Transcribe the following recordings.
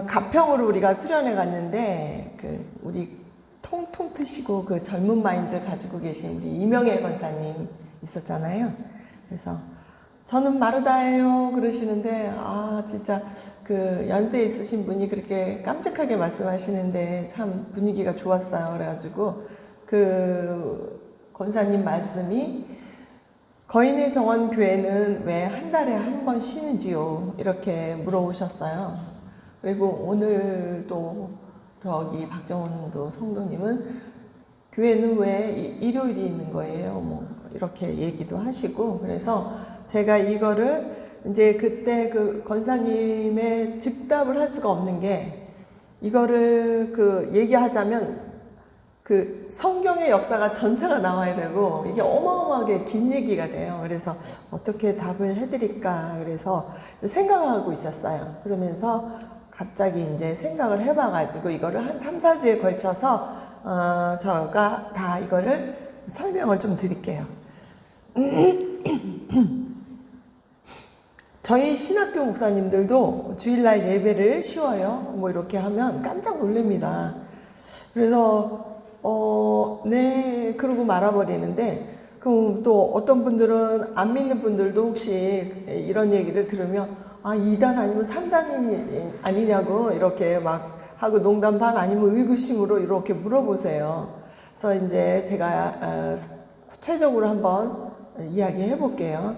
가평으로 우리가 수련회 갔는데 우리 통통 트시고 그 젊은 마인드 가지고 계신 우리 이명애 권사님 있었잖아요. 그래서 저는 마르다예요 그러시는데 진짜 그 연세 있으신 분이 그렇게 깜찍하게 말씀하시는데 참 분위기가 좋았어요. 그래가지고 그 권사님 말씀이 거인의 정원 교회는 왜 한 달에 한 번 쉬는지요? 이렇게 물어보셨어요. 그리고 오늘도 저기 박정훈도 성도님은 교회는 왜 일요일이 있는 거예요? 뭐 이렇게 얘기도 하시고, 그래서 제가 이거를 이제 그때 그 권사님의 즉답을 할 수가 없는 게, 이거를 얘기하자면 그 성경의 역사가 전체가 나와야 되고 이게 어마어마하게 긴 얘기가 돼요. 그래서 어떻게 답을 해드릴까 그래서 생각하고 있었어요. 그러면서 갑자기 이제 생각을 해봐가지고 이거를 한 3, 4주에 걸쳐서 제가 다 이거를 설명을 좀 드릴게요. 저희 신학교 목사님들도 주일날 예배를 쉬어요. 뭐 이렇게 하면 깜짝 놀랍니다. 그래서 네 그러고 말아버리는데, 그럼 또 어떤 분들은 안 믿는 분들도 혹시 이런 얘기를 들으면 2단 아니면 3단이 아니냐고 이렇게 막 하고 농담 반 아니면 의구심으로 이렇게 물어보세요. 그래서 이제 제가 구체적으로 한번 이야기해 볼게요.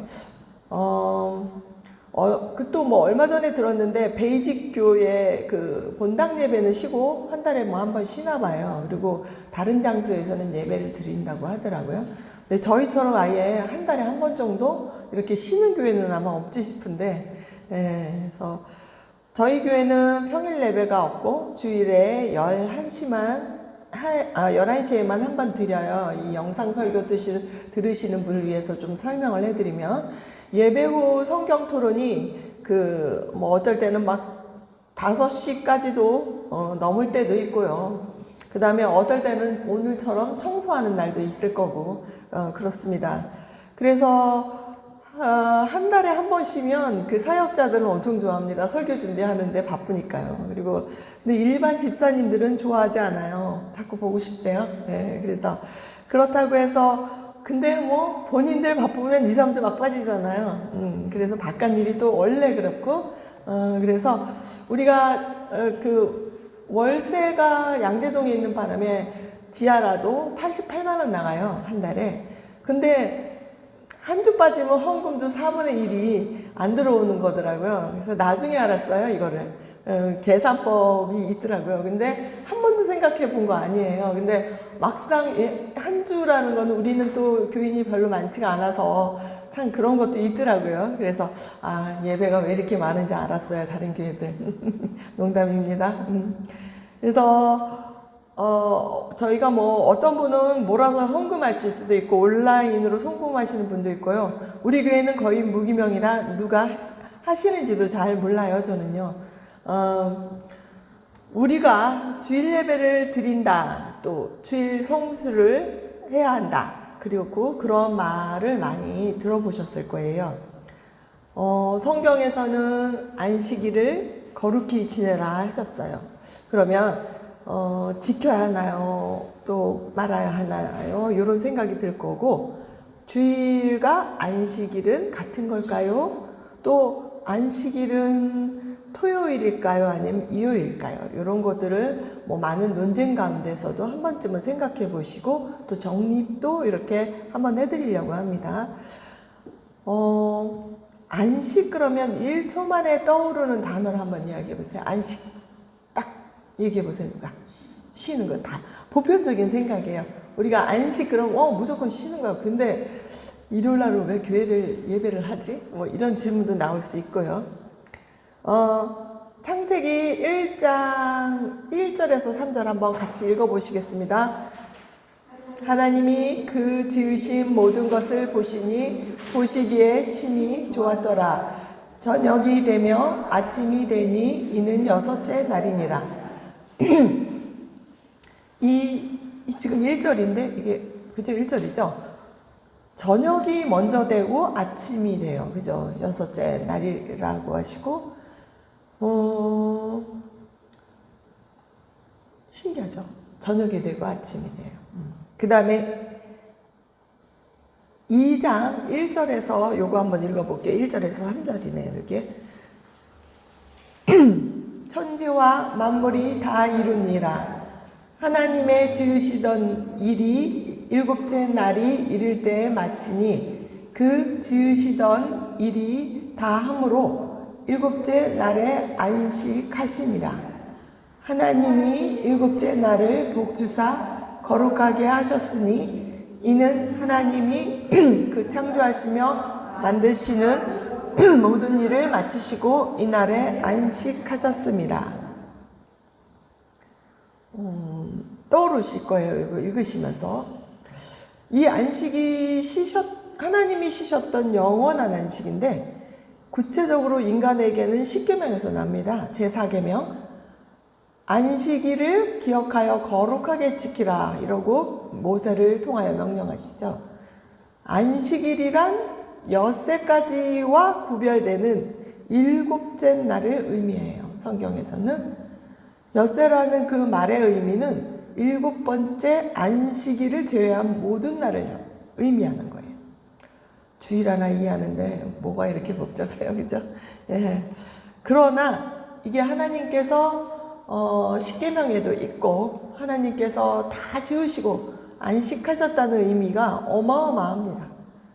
또 뭐 얼마 전에 들었는데 베이직 교회 그 본당 예배는 쉬고 한 달에 뭐 한 번 쉬나 봐요. 그리고 다른 장소에서는 예배를 드린다고 하더라고요. 근데 저희처럼 아예 한 달에 한 번 정도 이렇게 쉬는 교회는 아마 없지 싶은데, 그래서 저희 교회는 평일 예배가 없고 주일에 11시에만 한 번 드려요. 이 영상 설교 들으시는 분을 위해서 좀 설명을 해드리면, 예배 후 성경 토론이 뭐 어떨 때는 막 5시까지도 넘을 때도 있고요. 그 다음에 어떨 때는 오늘처럼 청소하는 날도 있을 거고, 그렇습니다. 그래서 한 달에 한 번 쉬면 그 사역자들은 엄청 좋아합니다. 설교 준비하는데 바쁘니까요. 그리고 근데 일반 집사님들은 좋아하지 않아요. 자꾸 보고 싶대요. 네, 그래서 그렇다고 해서 근데 뭐 본인들 바쁘면 2, 3주 막 빠지잖아요. 그래서 바깥 일이 또 원래 그렇고, 그래서 우리가 그 월세가 양재동에 있는 바람에 지하라도 88만 원 나가요, 한 달에. 근데 한 주 빠지면 헌금도 4분의 1이 안 들어오는 거더라고요. 그래서 나중에 알았어요, 이거를. 계산법이 있더라고요. 근데 한 번도 생각해 본 거 아니에요. 근데 막상 한 주라는 거는 우리는 또 교인이 별로 많지가 않아서 참 그런 것도 있더라고요. 그래서 예배가 왜 이렇게 많은지 알았어요, 다른 교회들. 농담입니다. 그래서 저희가 뭐 어떤 분은 몰아서 헌금하실 수도 있고 온라인으로 송금하시는 분도 있고요. 우리 교회는 거의 무기명이라 누가 하시는지도 잘 몰라요, 저는요. 우리가 주일 예배를 드린다, 또 주일 성수를 해야 한다, 그리고 그런 말을 많이 들어보셨을 거예요. 성경에서는 안식일을 거룩히 지내라 하셨어요. 그러면 지켜야 하나요? 또 말아야 하나요? 이런 생각이 들 거고, 주일과 안식일은 같은 걸까요? 또 안식일은 토요일일까요? 아니면 일요일일까요? 이런 것들을 뭐 많은 논쟁 가운데서도 한 번쯤은 생각해 보시고 또 정립도 이렇게 한번 해드리려고 합니다. 안식 그러면 1초 만에 떠오르는 단어를 한번 이야기해 보세요. 안식 딱 얘기해 보세요. 누가? 쉬는 거 다 보편적인 생각이에요. 우리가 안식 그럼 무조건 쉬는 거야. 근데 일요일 날은 왜 예배를 하지? 뭐 이런 질문도 나올 수 있고요. 창세기 1장 1절에서 3절 한번 같이 읽어보시겠습니다. 하나님이 그 지으신 모든 것을 보시니 보시기에 심히 좋았더라. 저녁이 되며 아침이 되니 이는 6째 날이니라. 이 지금 1절인데 이게 그죠? 1절이죠? 저녁이 먼저 되고 아침이 돼요. 그죠? 6째 날이라고 하시고 하죠. 저녁이 되고 아침이 돼요. 그 다음에 2장 1절에서 요거 한번 읽어볼게요. 1절에서 3절이네요. 이게 천지와 만물이 다 이루니라. 하나님의 지으시던 일이 일곱째 날이 이를 때에 마치니 그 지으시던 일이 다 함으로 일곱째 날에 안식하시니라. 하나님이 일곱째 날을 복주사 거룩하게 하셨으니 이는 하나님이 그 창조하시며 만드시는 모든 일을 마치시고 이날에 안식하셨습니다. 떠오르실 거예요. 이거 읽으시면서. 이 안식이 하나님이 쉬셨던 영원한 안식인데 구체적으로 인간에게는 십계명에서 납니다. 제4계명. 안식일을 기억하여 거룩하게 지키라 이러고 모세를 통하여 명령하시죠. 안식일이란 엿새까지와 구별되는 일곱째 날을 의미해요. 성경에서는 엿새라는 그 말의 의미는 일곱 번째 안식일을 제외한 모든 날을 의미하는 거예요. 주일 하나 이해하는데 뭐가 이렇게 복잡해요, 그죠? 예. 그러나 이게 하나님께서 십계명에도 있고 하나님께서 다 지으시고 안식하셨다는 의미가 어마어마합니다.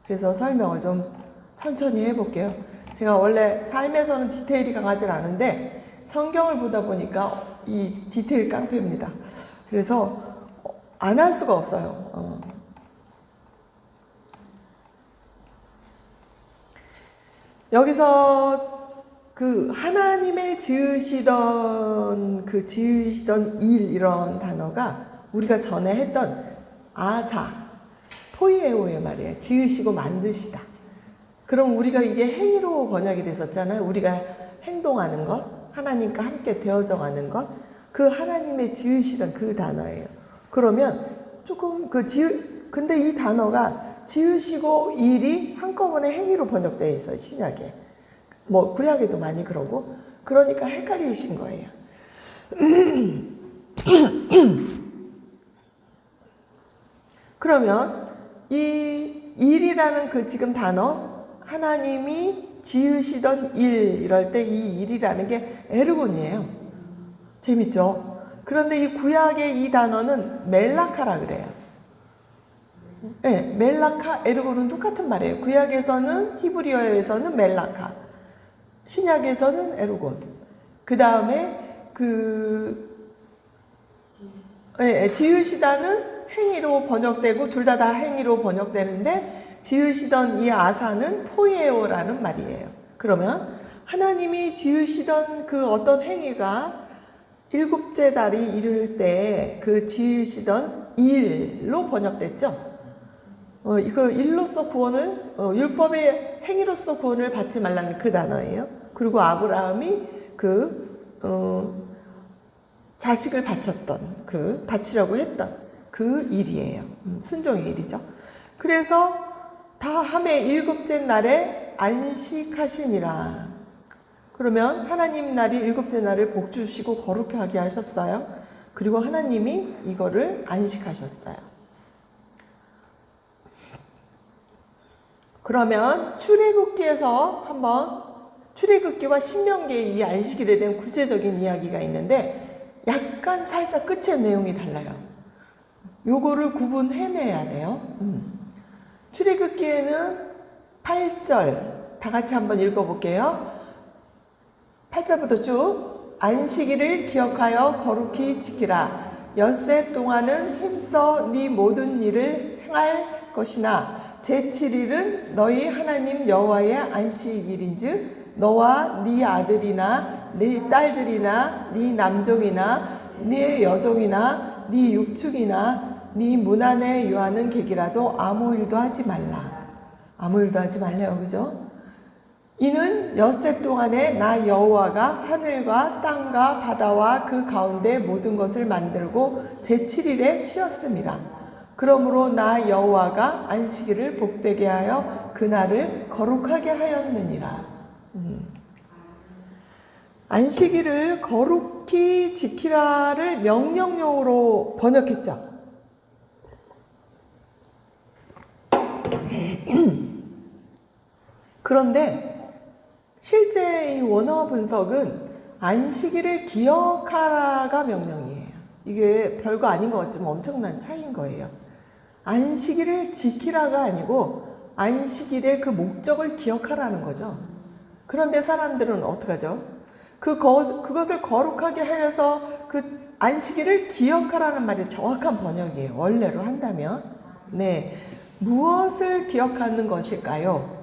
그래서 설명을 좀 천천히 해볼게요. 제가 원래 삶에서는 디테일이 강하지 않은데 성경을 보다 보니까 이 디테일 깡패입니다. 그래서 안 할 수가 없어요. 여기서 그 하나님의 지으시던 일 이런 단어가 우리가 전에 했던 아사 포이에오의 말이에요. 지으시고 만드시다. 그럼 우리가 이게 행위로 번역이 됐었잖아요. 우리가 행동하는 것, 하나님과 함께 되어져 가는 것, 그 하나님의 지으시던 그 단어예요. 그러면 조금 근데 이 단어가 지으시고 일이 한꺼번에 행위로 번역되어 있어요. 신약에. 뭐 구약에도 많이 그러고. 그러니까 헷갈리신 거예요. 그러면 이 일이라는 그 지금 단어, 하나님이 지으시던 일 이럴 때 이 일이라는 게 에르곤이에요. 재밌죠? 그런데 이 구약의 이 단어는 멜라카라 그래요. 네, 멜라카, 에르곤은 똑같은 말이에요. 구약에서는 히브리어에서는 멜라카, 신약에서는 에르곤. 그 다음에 지으시다는 행위로 번역되고 둘 다 행위로 번역되는데 지으시던 이 아사는 포이에오라는 말이에요. 그러면 하나님이 지으시던 그 어떤 행위가 일곱째 달이 이를 때 그 지으시던 일로 번역됐죠. 이거 일로서 구원을 율법의 행위로서 구원을 받지 말라는 그 단어예요. 그리고 아브라함이 자식을 바치려고 했던 그 일이에요. 순종의 일이죠. 그래서 다 함에 일곱째 날에 안식하시니라. 그러면 하나님 날이 일곱째 날을 복주시고 거룩하게 하셨어요. 그리고 하나님이 이거를 안식하셨어요. 그러면 출애굽기에서 한번 출애굽기와 신명기의 이 안식일에 대한 구체적인 이야기가 있는데 약간 살짝 끝의 내용이 달라요. 요거를 구분해내야 돼요. 출애굽기에는 8절 다 같이 한번 읽어볼게요. 8절부터 쭉 안식일을 기억하여 거룩히 지키라. 엿새 동안은 힘써 네 모든 일을 행할 것이나 제7일은 너희 하나님 여호와의 안식일인즉 너와 네 아들이나 네 딸들이나 네 남종이나 네 여종이나 네 육축이나 네 문 안에 유하는 객이라도 아무 일도 하지 말라. 아무 일도 하지 말래요. 그죠? 이는 엿새 동안에 나 여호와가 하늘과 땅과 바다와 그 가운데 모든 것을 만들고 제7일에 쉬었음이라. 그러므로 나 여호와가 안식일을 복되게 하여 그날을 거룩하게 하였느니라. 안식일을 거룩히 지키라를 명령형으로 번역했죠. 그런데 실제 이 원어 분석은 안식일을 기억하라가 명령이에요. 이게 별거 아닌 것 같지만 엄청난 차이인 거예요. 안식일을 지키라가 아니고 안식일의 그 목적을 기억하라는 거죠. 그런데 사람들은 어떡하죠? 그것을 거룩하게 해서 그 안식일을 기억하라는 말이 정확한 번역이에요. 원래로 한다면. 네. 무엇을 기억하는 것일까요?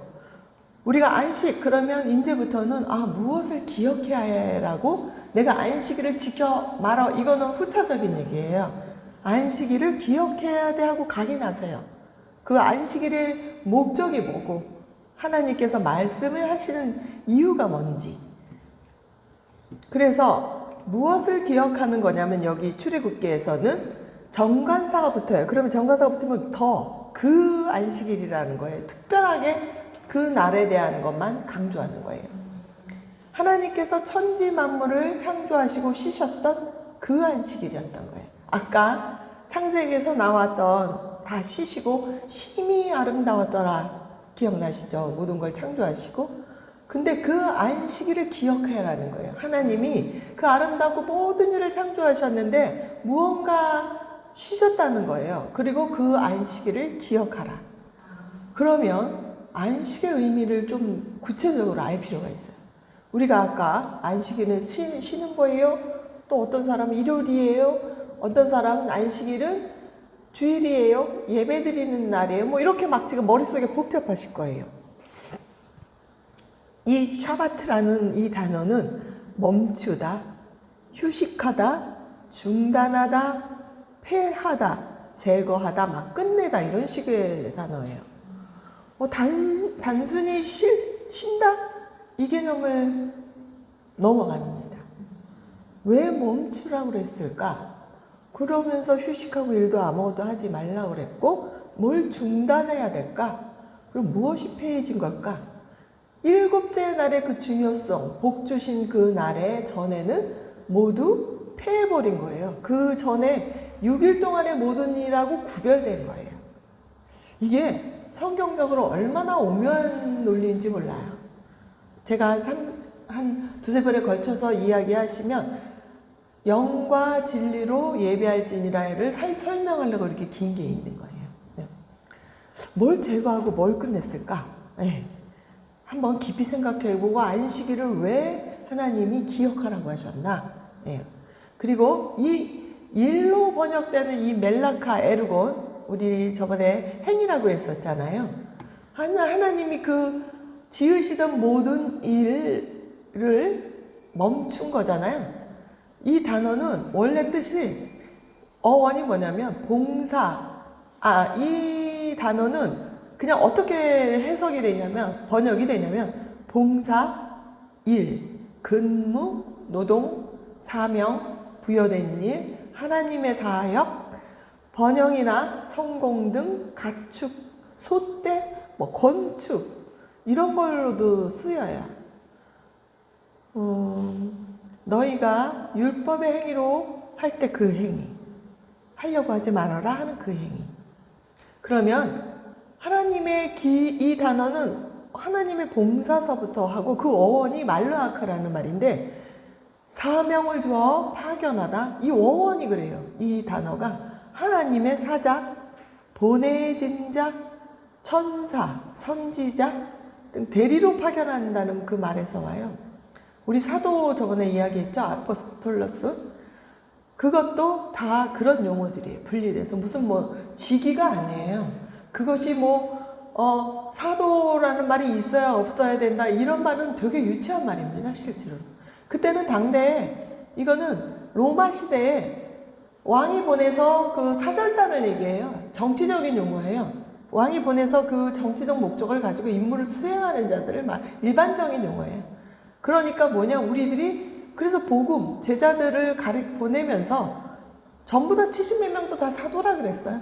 우리가 안식, 그러면 이제부터는 무엇을 기억해야 해라고 내가 안식일을 지켜 말아. 이거는 후차적인 얘기예요. 안식일을 기억해야 돼 하고 각인하세요. 그 안식일의 목적이 뭐고 하나님께서 말씀을 하시는 이유가 뭔지. 그래서 무엇을 기억하는 거냐면 여기 출애굽기에서는 정관사가 붙어요. 그러면 정관사가 붙으면 더 그 안식일이라는 거예요. 특별하게 그 날에 대한 것만 강조하는 거예요. 하나님께서 천지 만물을 창조하시고 쉬셨던 그 안식일이었던 거예요. 아까 창세기에서 나왔던 다 쉬시고 심히 아름다웠더라. 기억나시죠? 모든 걸 창조하시고. 근데 그 안식일을 기억해라는 거예요. 하나님이 그 아름답고 모든 일을 창조하셨는데 무언가 쉬셨다는 거예요. 그리고 그 안식일을 기억하라. 그러면 안식의 의미를 좀 구체적으로 알 필요가 있어요. 우리가 아까 안식일은 쉬는 거예요. 또 어떤 사람은 일요일이에요. 어떤 사람은 안식일은 주일이에요. 예배 드리는 날이에요. 뭐 이렇게 막 지금 머릿속에 복잡하실 거예요. 이 샤바트라는 이 단어는 멈추다, 휴식하다, 중단하다, 폐하다, 제거하다, 막 끝내다 이런 식의 단어예요. 단순히 쉰다? 이 개념을 넘어갑니다. 왜 멈추라고 그랬을까? 그러면서 휴식하고 일도 아무것도 하지 말라고 그랬고 뭘 중단해야 될까? 그럼 무엇이 폐해진 걸까? 일곱째 날의 그 중요성, 복 주신 그 날의 전에는 모두 폐해버린 거예요. 그 전에 6일 동안의 모든 일하고 구별된 거예요. 이게 성경적으로 얼마나 오묘한 논리인지 몰라요. 제가 한 두세 번에 걸쳐서 이야기하시면 영과 진리로 예배할지니라를 설명하려고 이렇게 긴 게 있는 거예요. 네. 뭘 제거하고 뭘 끝냈을까? 네. 한번 깊이 생각해보고 안식일을 왜 하나님이 기억하라고 하셨나? 네. 그리고 이 일로 번역되는 이 멜라카 에르곤, 우리 저번에 행이라고 했었잖아요. 하나님이 그 지으시던 모든 일을 멈춘 거잖아요. 이 단어는 원래 뜻이 어원이 뭐냐면 봉사. 이 단어는 그냥 어떻게 해석이 되냐면 번역이 되냐면 봉사, 일, 근무, 노동, 사명, 부여된 일, 하나님의 사역, 번영이나 성공 등 가축, 소떼, 건축 이런 걸로도 쓰여요. 너희가 율법의 행위로 할 때 그 행위, 하려고 하지 말아라 하는 그 행위. 그러면 하나님의 이 단어는 하나님의 봉사서부터 하고 그 어원이 말르아크라는 말인데 사명을 주어 파견하다. 이 어원이 그래요. 이 단어가 하나님의 사자, 보내진 자, 천사, 선지자 등 대리로 파견한다는 그 말에서 와요. 우리 사도 저번에 이야기했죠. 아포스톨로스. 그것도 다 그런 용어들이에요. 분리돼서 무슨 직위가 아니에요. 그것이 사도라는 말이 있어야 없어야 된다. 이런 말은 되게 유치한 말입니다. 실제로. 그때는 당대에 이거는 로마 시대에 왕이 보내서 그 사절단을 얘기해요. 정치적인 용어예요. 왕이 보내서 그 정치적 목적을 가지고 임무를 수행하는 자들을 일반적인 용어예요. 그러니까 우리들이 그래서 복음, 제자들을 보내면서 전부 다 70몇 명도 다 사도라 그랬어요.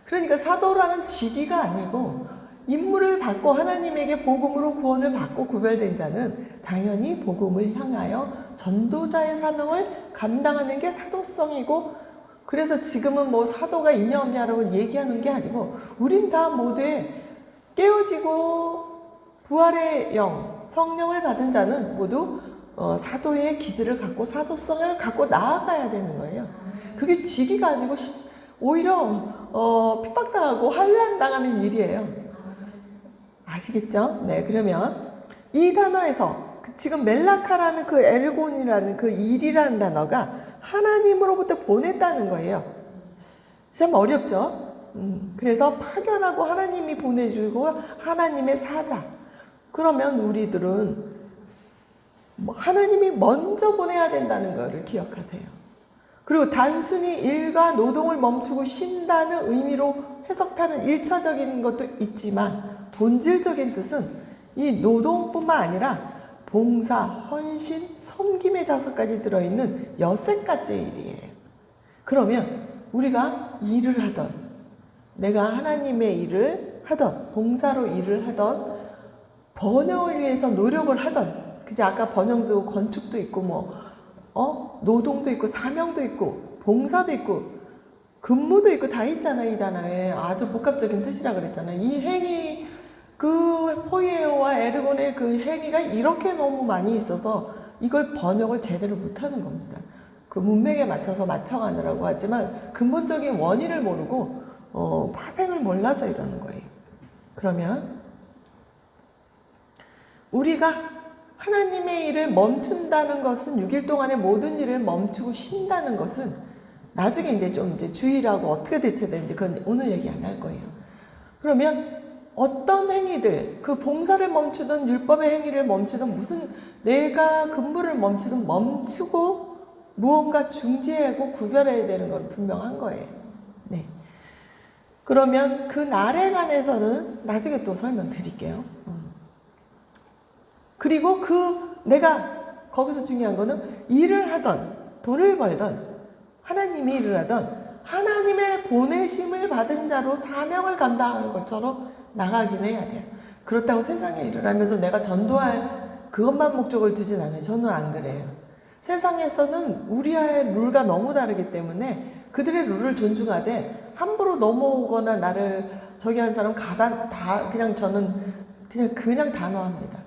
그러니까 사도라는 직위가 아니고 임무를 받고 하나님에게 복음으로 구원을 받고 구별된 자는 당연히 복음을 향하여 전도자의 사명을 감당하는 게 사도성이고, 그래서 지금은 뭐 사도가 있냐 없냐라고 얘기하는 게 아니고 우린 다 모두에 깨어지고 부활의 영, 성령을 받은 자는 모두 사도의 기질을 갖고 사도성을 갖고 나아가야 되는 거예요. 그게 직위가 아니고 오히려 핍박당하고 환난당하는 일이에요. 아시겠죠? 네, 그러면 이 단어에서 지금 멜라카라는 그 엘곤이라는 그 일이라는 단어가 하나님으로부터 보냈다는 거예요. 참 어렵죠? 그래서 파견하고 하나님이 보내주고 하나님의 사자. 그러면 우리들은 하나님이 먼저 보내야 된다는 것을 기억하세요. 그리고 단순히 일과 노동을 멈추고 쉰다는 의미로 해석하는 일차적인 것도 있지만 본질적인 뜻은 이 노동뿐만 아니라 봉사, 헌신, 섬김의 자세까지 들어있는 6가지의 일이에요. 그러면 우리가 일을 하던, 내가 하나님의 일을 하던, 봉사로 일을 하던, 번영을 위해서 노력을 하던, 그죠? 아까 번영도 건축도 있고 노동도 있고 사명도 있고 봉사도 있고 근무도 있고 다 있잖아요. 이 단어에 아주 복합적인 뜻이라 그랬잖아요. 이 행위, 그 포이에오와 에르곤의 그 행위가 이렇게 너무 많이 있어서 이걸 번역을 제대로 못하는 겁니다. 그 문맥에 맞춰가느라고 하지만 근본적인 원인을 모르고 파생을 몰라서 이러는 거예요. 그러면 우리가 하나님의 일을 멈춘다는 것은 6일 동안의 모든 일을 멈추고 쉰다는 것은 나중에 이제 주의라고 어떻게 대처해야 되는지 그건 오늘 얘기 안 할 거예요. 그러면 어떤 행위들, 그 봉사를 멈추든 율법의 행위를 멈추든 무슨 내가 근무를 멈추든 멈추고 무언가 중지하고 구별해야 되는 건 분명한 거예요. 네. 그러면 그 날에 관해서는 나중에 또 설명드릴게요. 그리고 내가 거기서 중요한 거는 일을 하던, 돈을 벌던, 하나님이 일을 하던, 하나님의 보내심을 받은 자로 사명을 감당하는 것처럼 나가긴 해야 돼요. 그렇다고 세상에 일을 하면서 내가 전도할 그것만 목적을 두진 않아요. 저는 안 그래요. 세상에서는 우리의 룰과 너무 다르기 때문에 그들의 룰을 존중하되 함부로 넘어오거나 나를 저기 하는 사람 그냥 저는 그냥 단호합니다.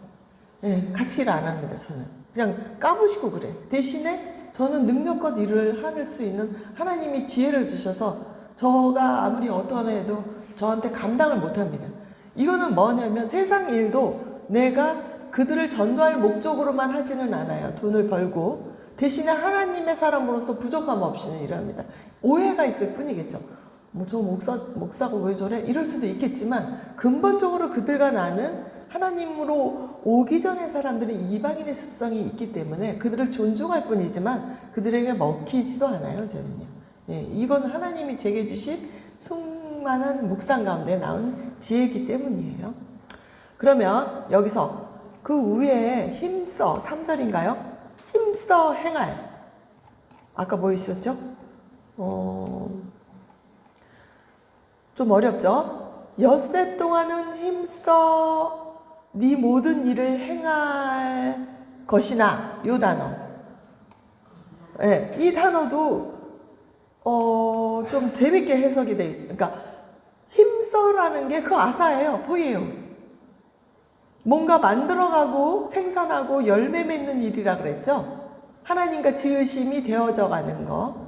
네, 같이 일 안 합니다. 저는 그냥 까부시고 그래. 대신에 저는 능력껏 일을 할 수 있는 하나님이 지혜를 주셔서 저가 아무리 어떤 애도 저한테 감당을 못합니다. 이거는 뭐냐면 세상 일도 내가 그들을 전도할 목적으로만 하지는 않아요. 돈을 벌고 대신에 하나님의 사람으로서 부족함 없이는 일합니다. 오해가 있을 뿐이겠죠. 저 목사가 왜 저래? 이럴 수도 있겠지만 근본적으로 그들과 나는 하나님으로 오기 전의 사람들은 이방인의 습성이 있기 때문에 그들을 존중할 뿐이지만 그들에게 먹히지도 않아요. 저는요. 네, 이건 하나님이 제게 주신 충만한 묵상 가운데 나온 지혜이기 때문이에요. 그러면 여기서 그 위에 힘써 3절인가요? 힘써 행할. 아까 뭐 있었죠? 좀 어렵죠? 엿새 동안은 힘써 네 모든 일을 행할 것이나 요 단어. 네, 이 단어도 좀 재밌게 해석이 돼 있어요. 그러니까 힘써라는 게 그 아사예요. 포이에요. 뭔가 만들어가고 생산하고 열매 맺는 일이라 그랬죠. 하나님과 지으심이 되어져 가는 거.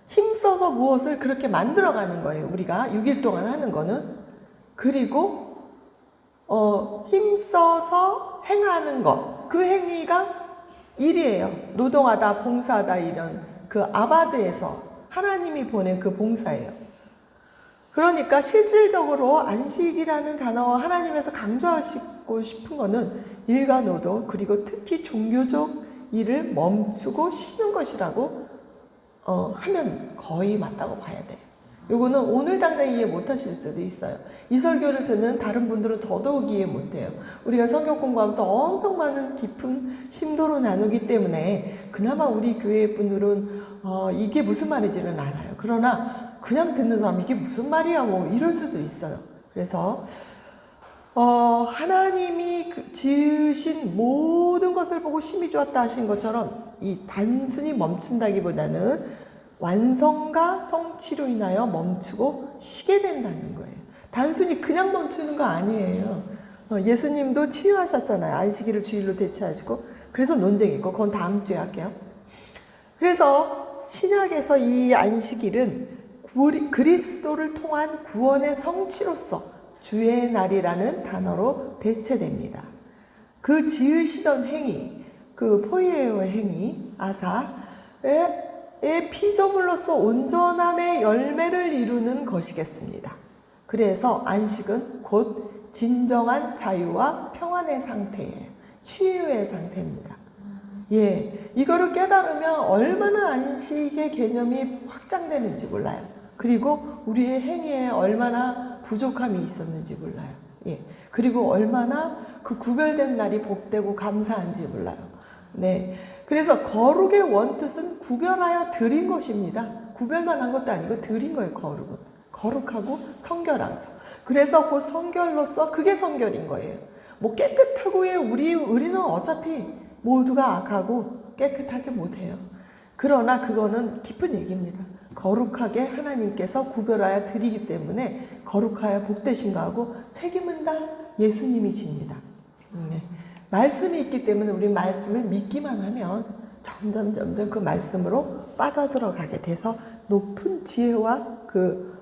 힘써서 무엇을 그렇게 만들어가는 거예요. 우리가 6일 동안 하는 거는. 그리고 힘써서 행하는 것. 그 행위가 일이에요. 노동하다, 봉사하다 이런 그 아바드에서 하나님이 보낸 그 봉사예요. 그러니까 실질적으로 안식이라는 단어와 하나님에서 강조하시고 싶은 거는 일과 노동 그리고 특히 종교적 일을 멈추고 쉬는 것이라고 하면 거의 맞다고 봐야 돼요. 요거는 오늘 당장 이해 못하실 수도 있어요. 이 설교를 듣는 다른 분들은 더더욱 이해 못해요. 우리가 성경 공부하면서 엄청 많은 깊은 심도로 나누기 때문에 그나마 우리 교회 분들은 이게 무슨 말인지는 알아요. 그러나 그냥 듣는 사람 이게 무슨 말이야 뭐 이럴 수도 있어요. 그래서 하나님이 지으신 모든 것을 보고 심히 좋았다 하신 것처럼 이 단순히 멈춘다기보다는 완성과 성취로 인하여 멈추고 쉬게 된다는 거예요. 단순히 그냥 멈추는 거 아니에요. 예수님도 치유하셨잖아요. 안식일을 주일로 대체하시고. 그래서 논쟁이 있고 그건 다음 주에 할게요. 그래서 신약에서 이 안식일은 그리스도를 통한 구원의 성취로서 주의 날이라는 단어로 대체됩니다. 그 지으시던 행위, 그 포이에오의 행위, 아사의 피조물로서 온전함의 열매를 이루는 것이겠습니다. 그래서 안식은 곧 진정한 자유와 평안의 상태예요. 치유의 상태입니다. 예, 이거를 깨달으면 얼마나 안식의 개념이 확장되는지 몰라요. 그리고 우리의 행위에 얼마나 부족함이 있었는지 몰라요. 예, 그리고 얼마나 그 구별된 날이 복되고 감사한지 몰라요. 네, 그래서 거룩의 원뜻은 구별하여 드린 것입니다. 구별만 한 것도 아니고 드린 거예요. 거룩은 거룩하고 성결하서. 그래서 그 성결로서 그게 성결인 거예요. 뭐 깨끗하고의 우리는 어차피 모두가 악하고 깨끗하지 못해요. 그러나 그거는 깊은 얘기입니다. 거룩하게 하나님께서 구별하여 드리기 때문에 거룩하여 복되신 거하고 책임은 다 예수님이 집니다. 네. 말씀이 있기 때문에 우리 말씀을 믿기만 하면 점점 그 말씀으로 빠져들어가게 돼서 높은 지혜와 그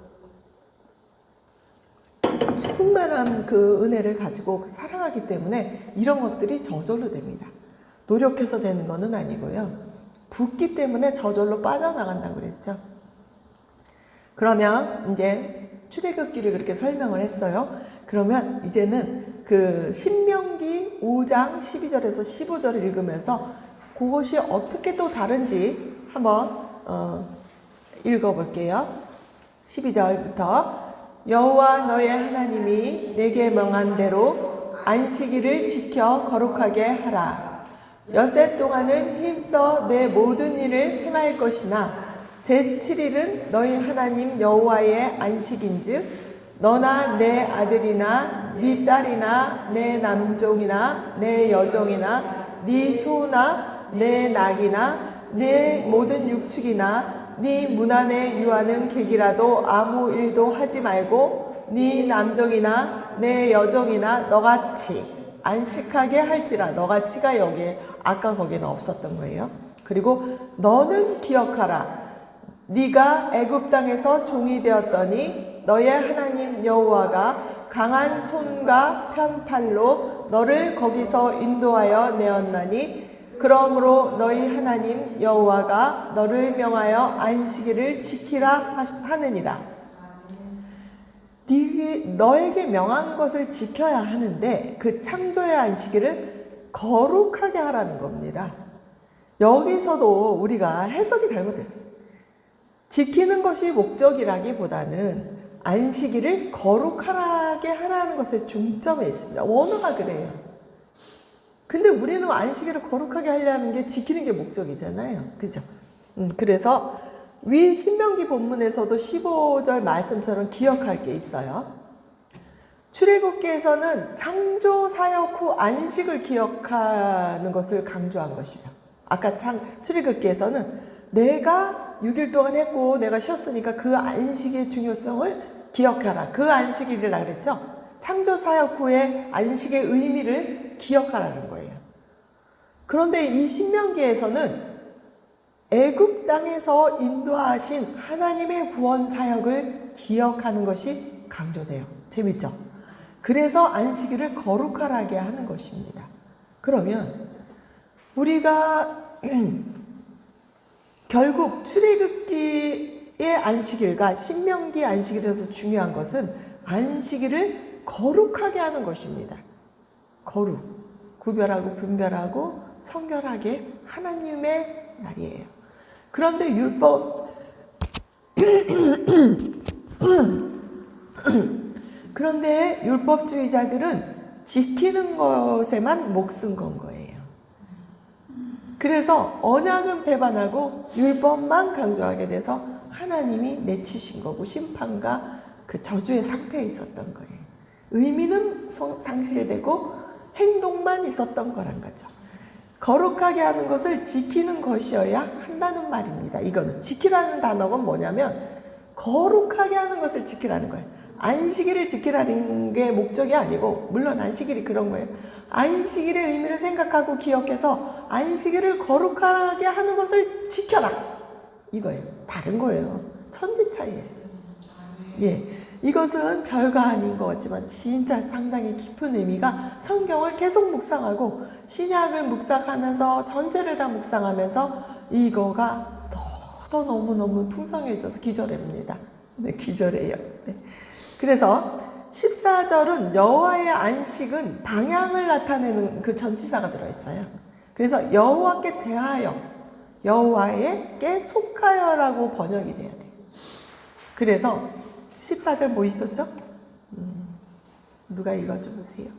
충만한 그 은혜를 가지고 살아가기 때문에 이런 것들이 저절로 됩니다. 노력해서 되는 것은 아니고요. 붓기 때문에 저절로 빠져나간다고 그랬죠. 그러면 이제 출애굽기를 그렇게 설명을 했어요. 그러면 이제는 그 신명기 5장 12절에서 15절을 읽으면서 그것이 어떻게 또 다른지 한번 읽어볼게요. 12절부터 여호와 너의 하나님이 내게 명한 대로 안식일을 지켜 거룩하게 하라. 엿새 동안은 힘써 내 모든 일을 행할 것이나 제7일은 너희 하나님 여호와의 안식인즉 너나 내 아들이나 네 딸이나 내 남종이나 내 여종이나 네 소나 내 낙이나 내 모든 육축이나 네 문 안에 유하는 객이라도 아무 일도 하지 말고 네 남종이나 내 여종이나 너같이 안식하게 할지라. 너같이가 여기에 아까 거기는 없었던 거예요. 그리고 너는 기억하라. 네가 애굽 땅에서 종이 되었더니 너의 하나님 여호와가 강한 손과 편팔로 너를 거기서 인도하여 내었나니 그러므로 너희 하나님 여호와가 너를 명하여 안식일을 지키라 하느니라. 너에게 명한 것을 지켜야 하는데 그 창조의 안식일을 거룩하게 하라는 겁니다. 여기서도 우리가 해석이 잘못됐어요. 지키는 것이 목적이라기보다는 안식일을 거룩하게 하라는 것에 중점에 있습니다. 원어가 그래요. 근데 우리는 안식일을 거룩하게 하려는 게 지키는 게 목적이잖아요. 그죠? 그래서 위 신명기 본문에서도 15절 말씀처럼 기억할 게 있어요. 출애굽기에서는 창조 사역 후 안식을 기억하는 것을 강조한 것이에요. 아까 출애굽기에서는 내가 6일 동안 했고 내가 쉬었으니까 그 안식의 중요성을 기억하라. 그 안식일이라 그랬죠. 창조 사역 후에 안식의 의미를 기억하라는 거예요. 그런데 이 신명기에서는 애굽 땅에서 인도하신 하나님의 구원 사역을 기억하는 것이 강조돼요. 재밌죠? 그래서 안식일을 거룩하게 하는 것입니다. 그러면 우리가 결국 출애굽기의 안식일과 신명기 안식일에서 중요한 것은 안식일을 거룩하게 하는 것입니다. 거룩, 구별하고 분별하고 성결하게 하나님의 날이에요. 그런데 그런데 율법주의자들은 지키는 것에만 목숨 건 거예요. 그래서 언약은 배반하고 율법만 강조하게 돼서 하나님이 내치신 거고 심판과 그 저주의 상태에 있었던 거예요. 의미는 상실되고 행동만 있었던 거란 거죠. 거룩하게 하는 것을 지키는 것이어야 한다는 말입니다. 이거는 지키라는 단어가 뭐냐면 거룩하게 하는 것을 지키라는 거예요. 안식일을 지키라는 게 목적이 아니고, 물론 안식일이 그런 거예요. 안식일의 의미를 생각하고 기억해서 안식일을 거룩하게 하는 것을 지켜라, 이거예요. 다른 거예요. 천지 차이예요. 예, 이것은 별거 아닌 것 같지만 진짜 상당히 깊은 의미가, 성경을 계속 묵상하고 신약을 묵상하면서 전체를 다 묵상하면서 이거가 더 너무너무 풍성해져서 기절합니다. 네, 기절해요. 네. 그래서 14절은 여호와의 안식은 방향을 나타내는 그 전치사가 들어있어요. 그래서 여호와께 대하여, 여호와에게 속하여라고 번역이 돼야 돼요. 그래서 14절 뭐 있었죠? 누가 읽어줘 보세요.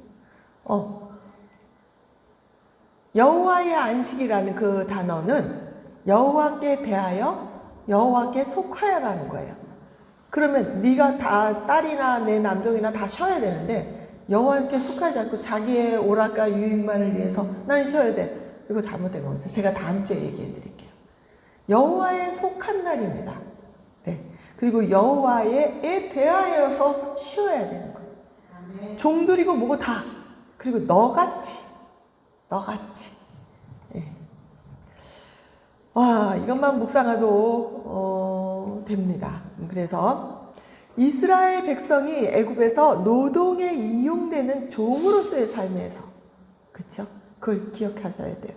여호와의 안식이라는 그 단어는 여호와께 대하여, 여호와께 속하여라는 거예요. 그러면 네가 다, 딸이나 내 남종이나 다 쉬어야 되는데 여호와께 속하지 않고 자기의 오락과 유익만을 위해서 난 쉬어야 돼. 이거 잘못된 겁니다. 제가 다음 주에 얘기해 드릴게요. 여호와에 속한 날입니다. 네. 그리고 여호와에 대하여서 쉬어야 되는 거예요. 종들이고 뭐고 다. 그리고 너같이. 네. 와, 이것만 묵상해도 됩니다. 그래서 이스라엘 백성이 애굽에서 노동에 이용되는 종으로서의 삶에서, 그쵸? 그걸 기억하셔야 돼요.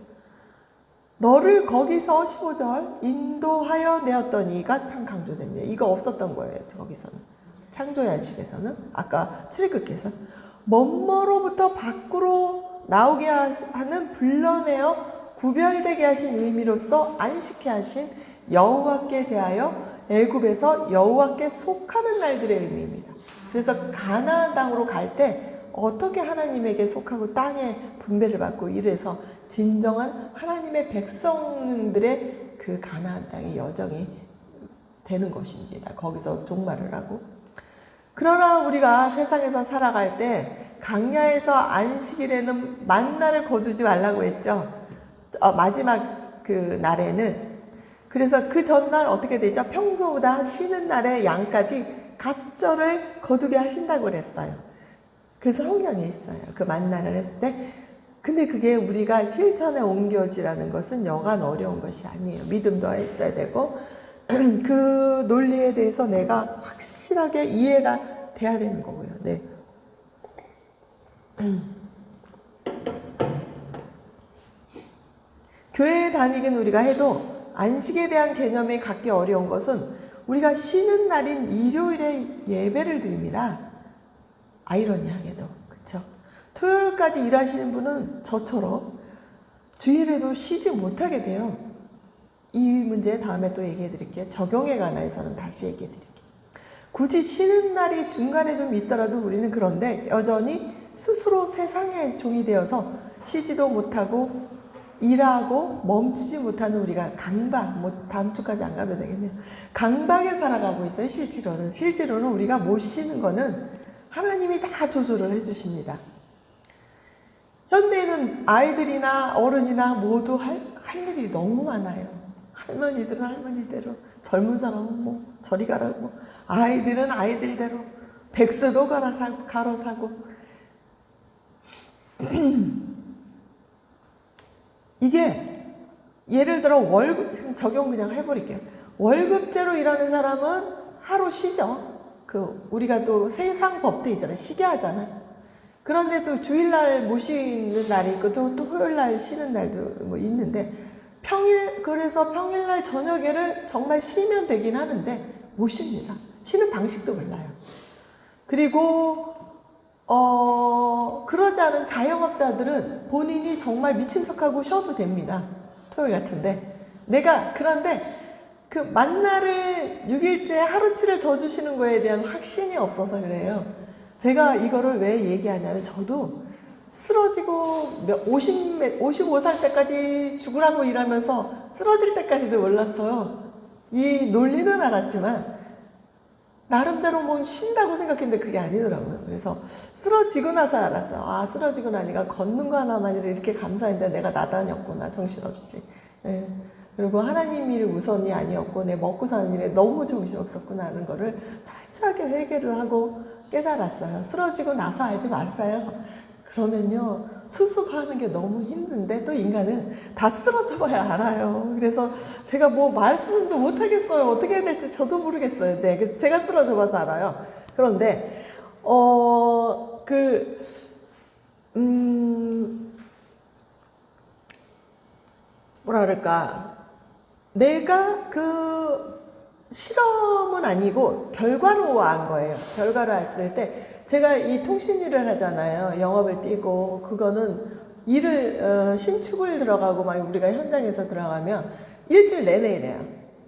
너를 거기서 15절 인도하여 내었더니가 참 강조됩니다. 이거 없었던 거예요. 거기서는. 창조의 안식에서는, 아까 출애굽께서 먼머로부터 밖으로 나오게 하는, 불러내어 구별되게 하신 의미로서 안식케 하신 여호와께 대하여 애굽에서 여호와께 속하는 날들의 의미입니다. 그래서 가나안 땅으로 갈 때 어떻게 하나님에게 속하고 땅에 분배를 받고 이래서 진정한 하나님의 백성들의 그 가나안 땅의 여정이 되는 것입니다. 거기서 종말을 하고. 그러나 우리가 세상에서 살아갈 때 강야에서 안식일에는 만나를 거두지 말라고 했죠. 마지막 그 날에는. 그래서 그 전날 어떻게 되죠? 평소보다 쉬는 날에 양까지 갑절을 거두게 하신다고 그랬어요. 그래서 성경에 있어요. 그 만나를 했을 때. 근데 그게 우리가 실천에 옮겨지라는 것은 여간 어려운 것이 아니에요. 믿음도 있어야 되고 그 논리에 대해서 내가 확실하게 이해가 돼야 되는 거고요. 네. 교회에 다니긴 우리가 해도 안식에 대한 개념이 갖기 어려운 것은 우리가 쉬는 날인 일요일에 예배를 드립니다. 아이러니하게도. 그쵸? 토요일까지 일하시는 분은 저처럼 주일에도 쉬지 못하게 돼요. 이 문제 다음에 또 얘기해 드릴게요. 적용에 관해서는 다시 얘기해 드릴게요. 굳이 쉬는 날이 중간에 좀 있더라도 우리는 그런데 여전히 스스로 세상의 종이 되어서 쉬지도 못하고 일하고 멈추지 못하는 우리가 강박, 다음 주까지 안 가도 되겠네요. 강박에 살아가고 있어요. 실제로는 우리가 못 쉬는 거는 하나님이 다 조절을 해주십니다. 현대에는 아이들이나 어른이나 모두 할 일이 너무 많아요. 할머니들은 할머니대로, 젊은 사람은 뭐 저리 가라고, 아이들은 아이들대로, 백서도 갈아 사고. 이게 예를 들어 월급, 적용 그냥 해버릴게요. 월급제로 일하는 사람은 하루 쉬죠. 우리가 또 세상 법도 있잖아요. 쉬게 하잖아요. 그런데 또 주일날 못 쉬는 날이 있고 또 토요일날 쉬는 날도 뭐 있는데 그래서 평일날 저녁에를 정말 쉬면 되긴 하는데 못 쉽니다. 쉬는 방식도 몰라요. 그리고 그러지 않은 자영업자들은 본인이 정말 미친 척하고 쉬어도 됩니다. 토요일 같은데. 그런데 그 만나를 6일째 하루치를 더 주시는 거에 대한 확신이 없어서 그래요. 제가 이거를 왜 얘기하냐면 저도 쓰러지고 55살 때까지 죽으라고 일하면서 쓰러질 때까지도 몰랐어요. 이 논리는 알았지만 나름대로 뭐 쉰다고 생각했는데 그게 아니더라고요. 그래서 쓰러지고 나서 알았어요. 아, 쓰러지고 나니까 걷는 거 하나만이라 이렇게 감사했는데 내가 나다녔구나, 정신없이. 예. 그리고 하나님 일 우선이 아니었고 내 먹고 사는 일에 너무 정신없었구나 하는 거를 철저하게 회개를 하고 깨달았어요. 쓰러지고 나서 알지 마세요. 그러면요, 수습하는 게 너무 힘든데 또 인간은 다 쓰러져 봐야 알아요. 그래서 제가 뭐 말씀도 못 하겠어요. 어떻게 해야 될지 저도 모르겠어요. 네, 제가 쓰러져 봐서 알아요. 그런데 뭐라 그럴까, 내가 그 실험은 아니고 결과로 한 거예요. 결과로 했을 때 제가 이 통신 일을 하잖아요. 영업을 뛰고 그거는 일을 신축을 들어가고 막 우리가 현장에서 들어가면 일주일 내내 일해요.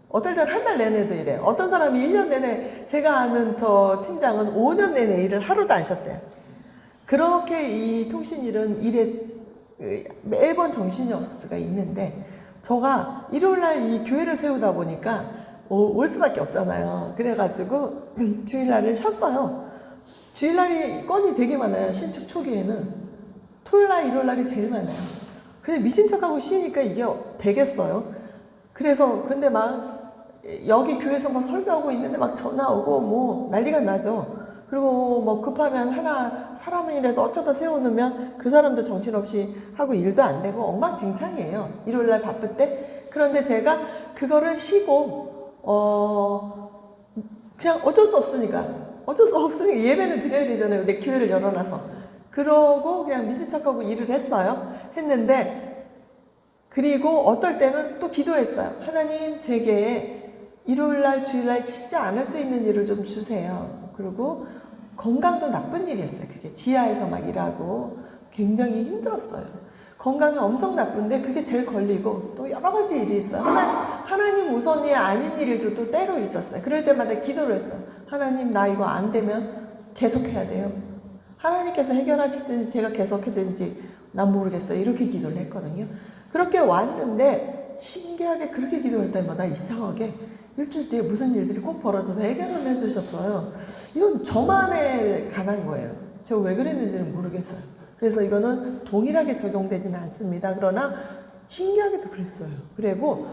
어떨 때는 한 달 내내도 일해요. 어떤 사람이 1년 내내, 제가 아는 저 팀장은 5년 내내 일을 하루도 안 쉬었대요. 그렇게 이 통신 일은 일에 매번 정신이 없을 수가 있는데, 저가 일요일날 이 교회를 세우다 보니까 올 수밖에 없잖아요. 그래가지고 주일날을 쉬었어요. 주일날이 건이 되게 많아요. 신축 초기에는 토요일날, 일요일날이 제일 많아요. 근데 미친 척하고 쉬니까 이게 되겠어요. 그래서 근데 막 여기 교회에서 막 설교하고 있는데 막 전화 오고 뭐 난리가 나죠. 그리고 뭐 급하면 하나 사람이라도 어쩌다 세워놓으면 그 사람도 정신없이 하고 일도 안 되고 엉망진창이에요. 일요일날 바쁠 때. 그런데 제가 그거를 쉬고 그냥 어쩔 수 없으니까 예배는 드려야 되잖아요. 내 교회를 열어놔서. 그러고 그냥 미친 척하고 일을 했는데, 그리고 어떨 때는 또 기도했어요. 하나님, 제게 일요일날 주일날 쉬지 않을 수 있는 일을 좀 주세요. 그리고 건강도 나쁜 일이었어요. 그게 지하에서 막 일하고 굉장히 힘들었어요. 건강이 엄청 나쁜데 그게 제일 걸리고 또 여러 가지 일이 있어요. 하나님 우선이 아닌 일도 또 때로 있었어요. 그럴 때마다 기도를 했어요. 하나님, 나 이거 안 되면 계속해야 돼요. 하나님께서 해결하시든지 제가 계속하든지 난 모르겠어요. 이렇게 기도를 했거든요. 그렇게 왔는데 신기하게 그렇게 기도할 때마다 이상하게 일주일 뒤에 무슨 일들이 꼭 벌어져서 해결을 해주셨어요. 이건 저만에 관한 거예요. 제가 왜 그랬는지는 모르겠어요. 그래서 이거는 동일하게 적용되지는 않습니다. 그러나 신기하게도 그랬어요. 그리고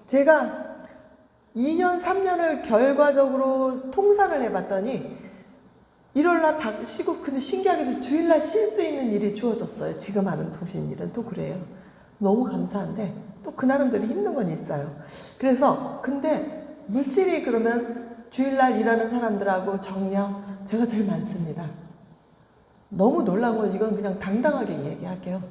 제가 2년, 3년을 결과적으로 통산을 해봤더니 일요일날 쉬고, 근데 신기하게도 주일날 쉴 수 있는 일이 주어졌어요. 지금 하는 통신 일은 또 그래요. 너무 감사한데 또 그 나름대로 힘든 건 있어요. 그래서 근데 물질이 그러면 주일날 일하는 사람들하고 정녕 제가 제일 많습니다. 너무 놀라운 건 이건 그냥 당당하게 얘기할게요.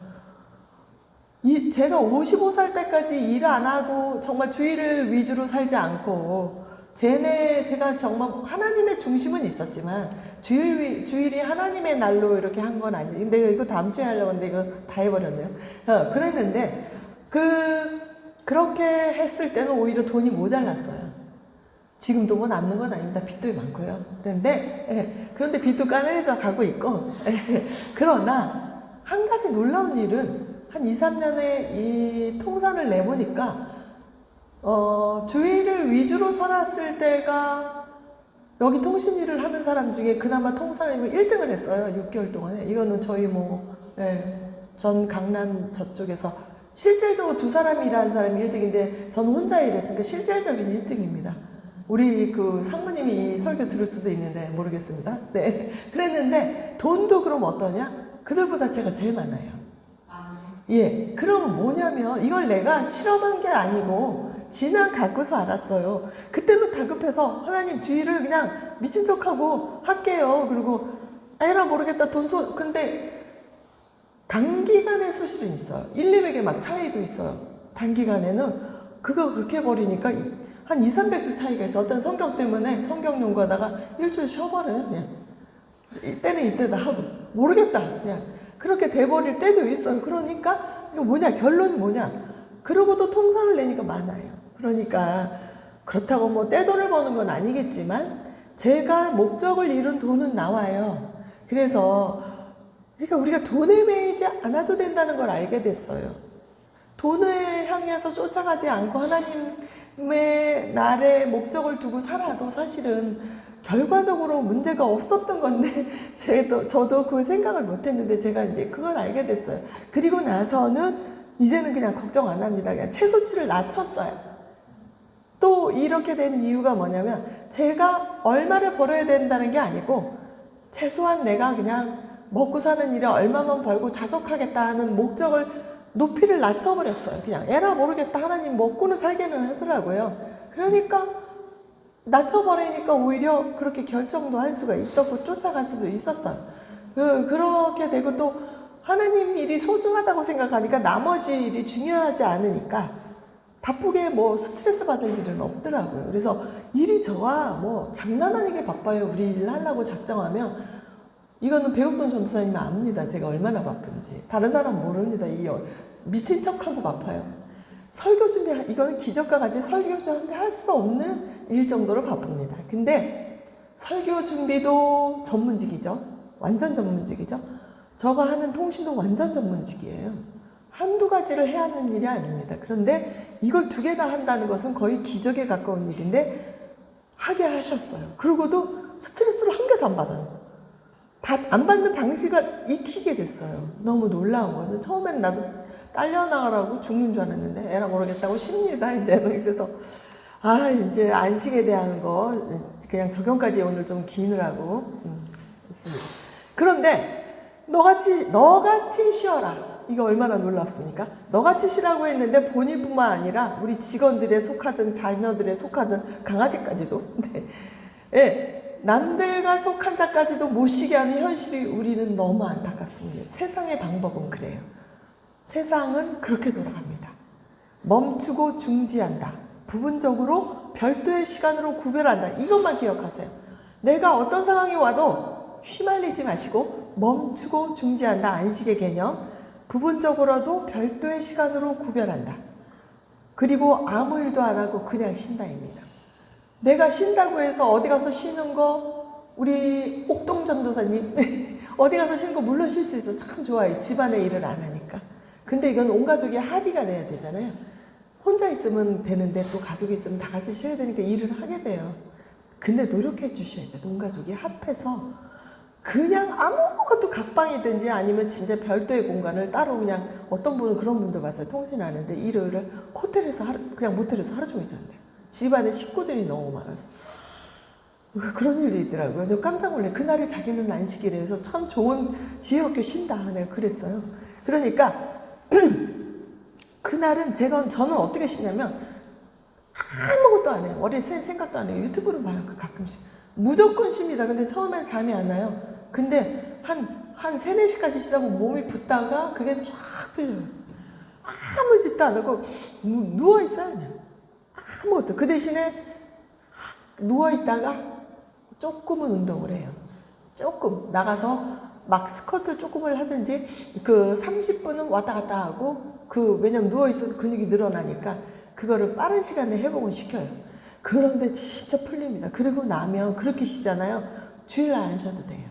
제가 55살 때까지 일 안 하고 정말 주일을 위주로 살지 않고 제가 정말 하나님의 중심은 있었지만 주일이 하나님의 날로 이렇게 한 건 아니에요. 근데 이거 다음 주에 하려고 했는데 이거 다 해버렸네요. 그랬는데 그렇게 했을 때는 오히려 돈이 모자랐어요. 지금도 뭐 남는 건 아닙니다. 빚도 많고요. 그런데 빚도 까내려져 가고 있고. 그러나 한 가지 놀라운 일은 한 2, 3년에 이 통산을 내보니까 주일을 위주로 살았을 때가 여기 통신 일을 하는 사람 중에 그나마 통산을 1등을 했어요. 6개월 동안에. 이거는 저희 전 강남 저쪽에서 실질적으로 두 사람이 일하는 사람이 1등인데 저는 혼자 일했으니까 실질적인 1등입니다. 우리 그 상무님이 이 설교 들을 수도 있는데 모르겠습니다. 네. 그랬는데 돈도 그럼 어떠냐? 그들보다 제가 제일 많아요. 예. 그럼 뭐냐면 이걸 내가 실험한 게 아니고 지나가고서 알았어요. 그때는 다급해서 하나님 주일을 그냥 미친 척하고 할게요. 그리고 에라 모르겠다 근데 단기간에 소실은 있어요. 1, 200에 막 차이도 있어요. 단기간에는 그거 그렇게 해버리니까 한 2, 300도 차이가 있어. 어떤 성경 때문에 성경 연구하다가 일주일 쉬어버려요. 그냥. 이때는 이때다 하고 모르겠다. 그냥 그렇게 돼버릴 때도 있어요. 그러니까 이거 뭐냐, 결론이 뭐냐. 그러고도 통상을 내니까 많아요. 그러니까 그렇다고 뭐 떼돈을 버는 건 아니겠지만 제가 목적을 이룬 돈은 나와요. 그러니까 우리가 돈에 매이지 않아도 된다는 걸 알게 됐어요. 돈을 향해서 쫓아가지 않고 하나님 날에 목적을 두고 살아도 사실은 결과적으로 문제가 없었던 건데 저도 그 생각을 못했는데 제가 이제 그걸 알게 됐어요. 그리고 나서는 이제는 그냥 걱정 안 합니다. 그냥 최소치를 낮췄어요. 또 이렇게 된 이유가 뭐냐면 제가 얼마를 벌어야 된다는 게 아니고 최소한 내가 그냥 먹고 사는 일에 얼마만 벌고 자속하겠다 하는 목적을 높이를 낮춰버렸어요. 그냥 에라 모르겠다. 하나님 먹고는 살게는 하더라고요. 그러니까 낮춰버리니까 오히려 그렇게 결정도 할 수가 있었고 쫓아갈 수도 있었어요. 그렇게 되고 또 하나님 일이 소중하다고 생각하니까 나머지 일이 중요하지 않으니까 바쁘게 뭐 스트레스 받을 일은 없더라고요. 그래서 일이 저와 뭐 장난 아니게 바빠요. 우리 일 하려고 작정하면. 이거는 배옥동 전도사님이 압니다. 제가 얼마나 바쁜지. 다른 사람 모릅니다. 미친 척하고 바빠요. 설교 준비, 이거는 기적과 같이 설교 준비 할 수 없는 일 정도로 바쁩니다. 근데 설교 준비도 전문직이죠. 완전 전문직이죠. 저가 하는 통신도 완전 전문직이에요. 한두 가지를 해야 하는 일이 아닙니다. 그런데 이걸 두 개 다 한다는 것은 거의 기적에 가까운 일인데 하게 하셨어요. 그러고도 스트레스를 한 개도 안 받아요. 안 받는 방식을 익히게 됐어요. 너무 놀라운 거는 처음에는 나도 딸려나가라고 죽는 줄 알았는데 에라 모르겠다고 쉽니다. 이제는. 그래서 이제 안식에 대한 거 그냥 적용까지 오늘 좀 기느라고 했습니다. 그런데 너같이 쉬어라. 이거 얼마나 놀랍습니까? 너같이 쉬라고 했는데 본인뿐만 아니라 우리 직원들에 속하든 자녀들에 속하든 강아지까지도 네. 남들과 속한 자까지도 못 쉬게 하는 현실이 우리는 너무 안타깝습니다. 세상의 방법은 그래요. 세상은 그렇게 돌아갑니다. 멈추고 중지한다. 부분적으로 별도의 시간으로 구별한다. 이것만 기억하세요. 내가 어떤 상황이 와도 휘말리지 마시고 멈추고 중지한다. 안식의 개념. 부분적으로도 별도의 시간으로 구별한다. 그리고 아무 일도 안 하고 그냥 쉰다입니다. 내가 쉰다고 해서 어디 가서 쉬는 거 우리 옥동 전도사님 어디 가서 쉬는 거 물론 쉴 수 있어. 참 좋아요. 집안의 일을 안 하니까. 근데 이건 온 가족이 합의가 돼야 되잖아요. 혼자 있으면 되는데 또 가족이 있으면 다 같이 쉬어야 되니까 일을 하게 돼요. 근데 노력해 주셔야 돼요. 온 가족이 합해서 그냥 아무것도 각방이든지 아니면 진짜 별도의 공간을 따로 그냥 어떤 분은 그런 분도 봤어요. 통신하는데 일요일을 호텔에서 그냥 모텔에서 하루 종일 잔대요. 집안에 식구들이 너무 많아서 그런 일도 있더라고요. 저 깜짝 놀래. 그날이 자기는 안식이래 해서 참 좋은 지혜롭게 쉰다. 내가 그랬어요. 그러니까 그날은 저는 어떻게 쉬냐면 아무것도 안 해요. 머리에 생각도 안 해요. 유튜브로 봐요. 가끔씩. 무조건 쉽니다. 근데 처음엔 잠이 안 와요. 근데 한 3, 4시까지 쉬다가 몸이 붓다가 그게 쫙 풀려요. 아무 짓도 안 하고 누워있어요. 그냥. 아무것도. 그 대신에 누워있다가 조금은 운동을 해요. 조금 나가서 막 스쿼트를 조금을 하든지 30분은 왔다 갔다 하고 왜냐면 누워있어서 근육이 늘어나니까 그거를 빠른 시간에 회복을 시켜요. 그런데 진짜 풀립니다. 그리고 나면 그렇게 쉬잖아요. 주일날 안 쉬어도 돼요.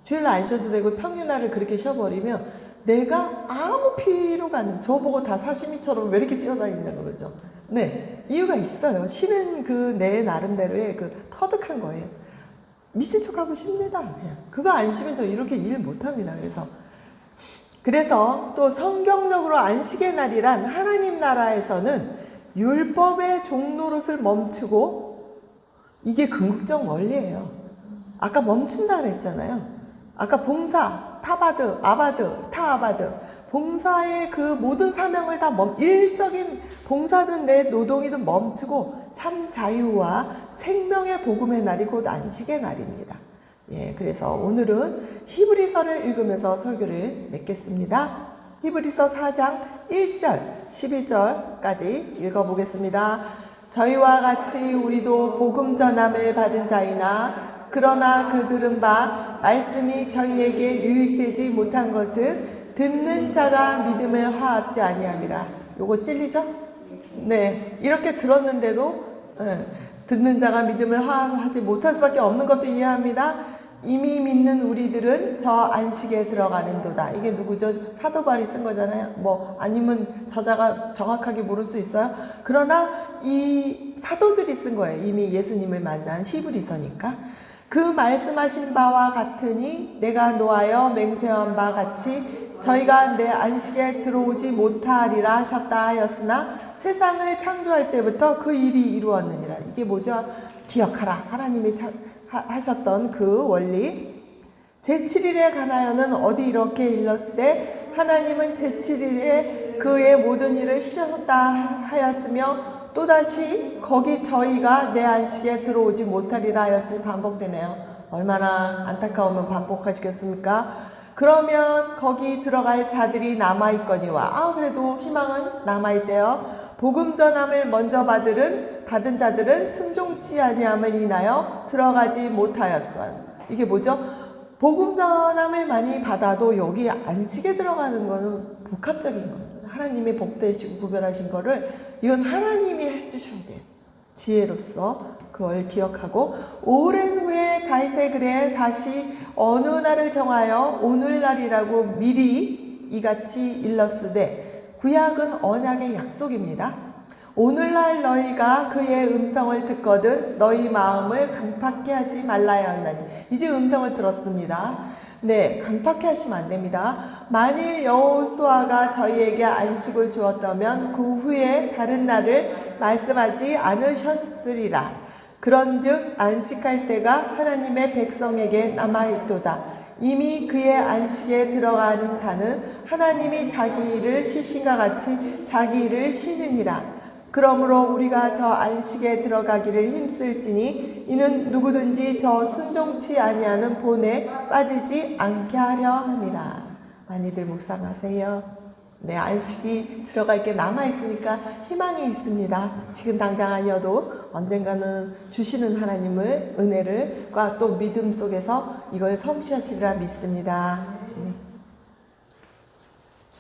주일날 안 쉬어도 되고 평일날을 그렇게 쉬어버리면 내가 아무 피로가 안 나요. 저보고 다 사시미처럼 왜 이렇게 뛰어다니냐고 그러죠. 네, 이유가 있어요. 쉬는 내 나름대로의 터득한 거예요. 미친 척하고 쉽니다. 그냥 그거 안 쉬면 저 이렇게 일 못합니다. 그래서 또 성경적으로 안식의 날이란 하나님 나라에서는 율법의 종노릇을 멈추고 이게 궁극적 원리예요. 아까 멈춘다 그랬잖아요. 아까 봉사, 타바드, 아바드, 타아바드 봉사의 그 모든 사명을 다 일적인 봉사든 내 노동이든 멈추고 참 자유와 생명의 복음의 날이 곧 안식의 날입니다. 예, 그래서 오늘은 히브리서를 읽으면서 설교를 맺겠습니다. 히브리서 4장 1절, 11절까지 읽어보겠습니다. 저희와 같이 우리도 복음 전함을 받은 자이나 그러나 그들은 말씀이 저희에게 유익되지 못한 것은 듣는 자가 믿음을 화합지 아니함이라. 요거 찔리죠? 네, 이렇게 들었는데도 듣는 자가 믿음을 화합하지 못할 수밖에 없는 것도 이해합니다. 이미 믿는 우리들은 저 안식에 들어가는도다. 이게 누구죠? 사도 바울이 쓴 거잖아요. 뭐 아니면 저자가 정확하게 모를 수 있어요. 그러나 이 사도들이 쓴 거예요. 이미 예수님을 만난 히브리서니까. 그 말씀하신 바와 같으니 내가 노하여 맹세한 바 같이 저희가 내 안식에 들어오지 못하리라 하셨다 하였으나 세상을 창조할 때부터 그 일이 이루었느니라. 이게 뭐죠? 기억하라. 하나님이 하셨던 그 원리. 제7일에 관하여는 어디 이렇게 일렀으되 하나님은 제7일에 그의 모든 일을 쉬셨다 하였으며 또다시 거기 저희가 내 안식에 들어오지 못하리라 하였으니 반복되네요. 얼마나 안타까우면 반복하시겠습니까? 그러면 거기 들어갈 자들이 남아있거니와 그래도 희망은 남아있대요. 복음 전함을 먼저 받은 자들은 순종치 아니함을 인하여 들어가지 못하였어요. 이게 뭐죠? 복음 전함을 많이 받아도 여기 안식에 들어가는 거는 복합적인 겁니다. 하나님이 복되시고 구별하신 거를 이건 하나님이 해주셔야 돼요. 지혜로서 그걸 기억하고 오랜 후에 다윗의 글에 다시 어느 날을 정하여 오늘날이라고 미리 이같이 일렀으되 구약은 언약의 약속입니다. 오늘날 너희가 그의 음성을 듣거든 너희 마음을 강팍해 하지 말라야 한다니. 이제 음성을 들었습니다. 네, 강팍해 하시면 안 됩니다. 만일 여호수아가 저희에게 안식을 주었다면 그 후에 다른 날을 말씀하지 않으셨으리라. 그런즉 안식할 때가 하나님의 백성에게 남아있도다. 이미 그의 안식에 들어가는 자는 하나님이 자기 일을 쉬신과 같이 자기 일을 쉬느니라. 그러므로 우리가 저 안식에 들어가기를 힘쓸지니 이는 누구든지 저 순종치 아니하는 본에 빠지지 않게 하려 함이라. 많이들 묵상하세요. 네, 안식이 들어갈 게 남아있으니까 희망이 있습니다. 지금 당장 아니어도 언젠가는 주시는 하나님을 은혜를 또 믿음 속에서 이걸 성취하시리라 믿습니다.